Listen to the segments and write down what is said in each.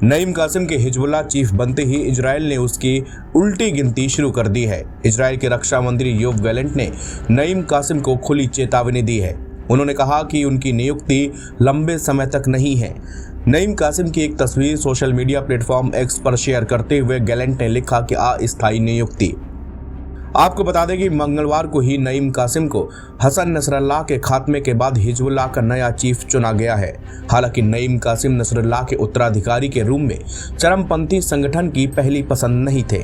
नईम कासिम के Hezbollah chief बनते ही Israel ने उसकी उल्टी गिनती शुरू कर दी है। इजराइल के रक्षा मंत्री योव गैलेंट ने नईम कासिम को खुली चेतावनी दी है। उन्होंने कहा कि उनकी नियुक्ति लंबे समय तक नहीं है। नईम कासिम की एक तस्वीर सोशल मीडिया प्लेटफॉर्म एक्स पर शेयर करते हुए गैलेंट ने लिखा कि अस्थायी नियुक्ति। आपको बता दें कि मंगलवार को ही नईम कासिम को हसन नसरल्लाह के खात्मे के बाद हिजबुल्लाह का नया चीफ चुना गया है। हालांकि नईम कासिम नसरल्लाह के उत्तराधिकारी के रूप में चरमपंथी संगठन की पहली पसंद नहीं थे।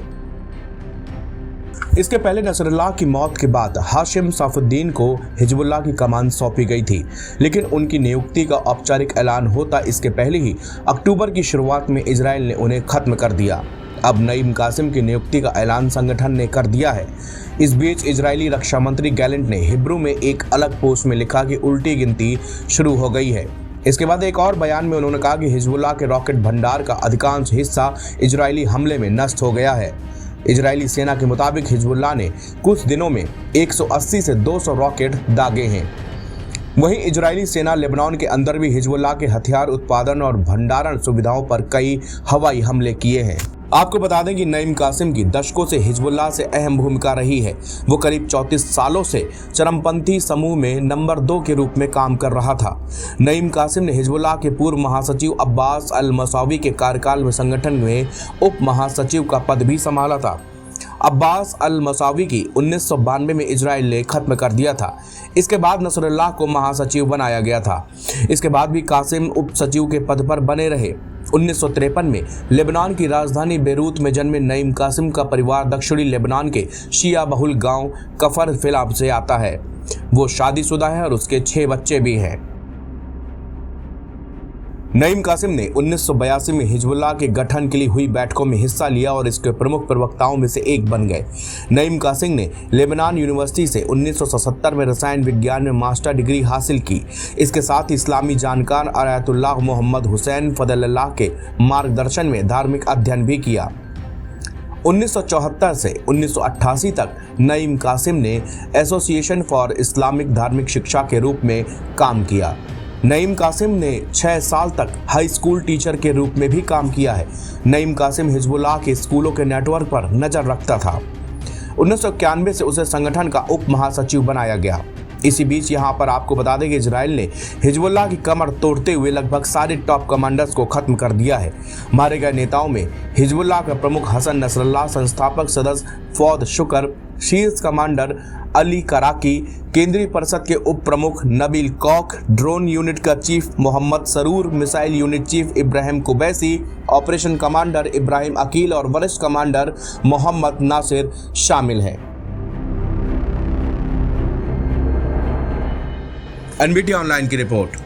इसके पहले नसरल्लाह की मौत के बाद हाशिम सैफुद्दीन को हिजबुल्लाह की कमान सौंपी गई थी, लेकिन उनकी नियुक्ति का औपचारिक ऐलान होता इसके पहले ही अक्टूबर की शुरुआत में इजराइल ने उन्हें खत्म कर दिया। अब नईम कासिम की नियुक्ति का ऐलान संगठन ने कर दिया है। इस बीच इजरायली रक्षा मंत्री गैलेंट ने हिब्रू में एक अलग पोस्ट में लिखा कि उल्टी गिनती शुरू हो गई है। इसके बाद एक और बयान में उन्होंने कहा कि हिजबुल्लाह के रॉकेट भंडार का अधिकांश हिस्सा इजरायली हमले में नष्ट हो गया है। इजरायली सेना के मुताबिक हिजबुल्लाह ने कुछ दिनों में 180 से 200 रॉकेट दागे हैं। वहीं इजरायली सेना लेबनान के अंदर भी हिजबुल्लाह के हथियार उत्पादन और भंडारण सुविधाओं पर कई हवाई हमले किए हैं। आपको बता दें कि नईम कासिम की दशकों से हिजबुल्लाह से अहम भूमिका रही है। वो करीब 34 सालों से चरमपंथी समूह में नंबर 2 के रूप में काम कर रहा था। नईम कासिम ने हिजबुल्लाह के पूर्व महासचिव अब्बास अल मसावी के कार्यकाल में संगठन में उप महासचिव का पद भी संभाला था। अब्बास अल मसावी की 1992 में इजराइल ने खत्म कर दिया था। इसके बाद नसरल्लाह को महासचिव बनाया गया था। इसके बाद भी कासिम उप सचिव के पद पर बने रहे। 1953 में लेबनान की राजधानी बेरूत में जन्मे नईम कासिम का परिवार दक्षिणी लेबनान के शिया बहुल गांव कफर फिलाब से आता है। वो शादीशुदा है और उसके 6 बच्चे भी हैं। नईम कासिम ने 1982 में हिजबुल्लाह के गठन के लिए हुई बैठकों में हिस्सा लिया और इसके प्रमुख प्रवक्ताओं में से एक बन गए। नईम कासिम ने लेबनान यूनिवर्सिटी से 1977 में रसायन विज्ञान में मास्टर डिग्री हासिल की। इसके साथ इस्लामी जानकार आयतुल्लाह मोहम्मद हुसैन फजलल्लाह के मार्गदर्शन में धार्मिक अध्ययन भी किया। 1974 से 1988 तक नईम कासिम ने एसोसिएशन फॉर इस्लामिक धार्मिक शिक्षा के रूप में काम किया। नईम कासिम ने 6 साल तक हाई स्कूल टीचर के रूप में भी काम किया है। नईम कासिम हिजबुल्लाह के स्कूलों के नेटवर्क पर नजर रखता था। 1991 से उसे संगठन का उप महासचिव बनाया गया। इसी बीच यहां पर आपको बता दें कि इजराइल ने हिजबुल्लाह की कमर तोड़ते हुए लगभग सारे टॉप कमांडर्स को खत्म कर दिया है। मारे गए नेताओं में हिजबुल्लाह का प्रमुख हसन नसरल्लाह, संस्थापक सदस्य फौद शुक्र, शीर्ष कमांडर अली कराकी, केंद्रीय परिषद के उप प्रमुख नबील कौक, ड्रोन यूनिट का chief Mohammed Srour, missile unit chief Ibrahim Qubaisi, operation commander Ibrahim Aqil और वरिष्ठ कमांडर मोहम्मद नासिर शामिल हैं। एनबीटी ऑनलाइन की रिपोर्ट।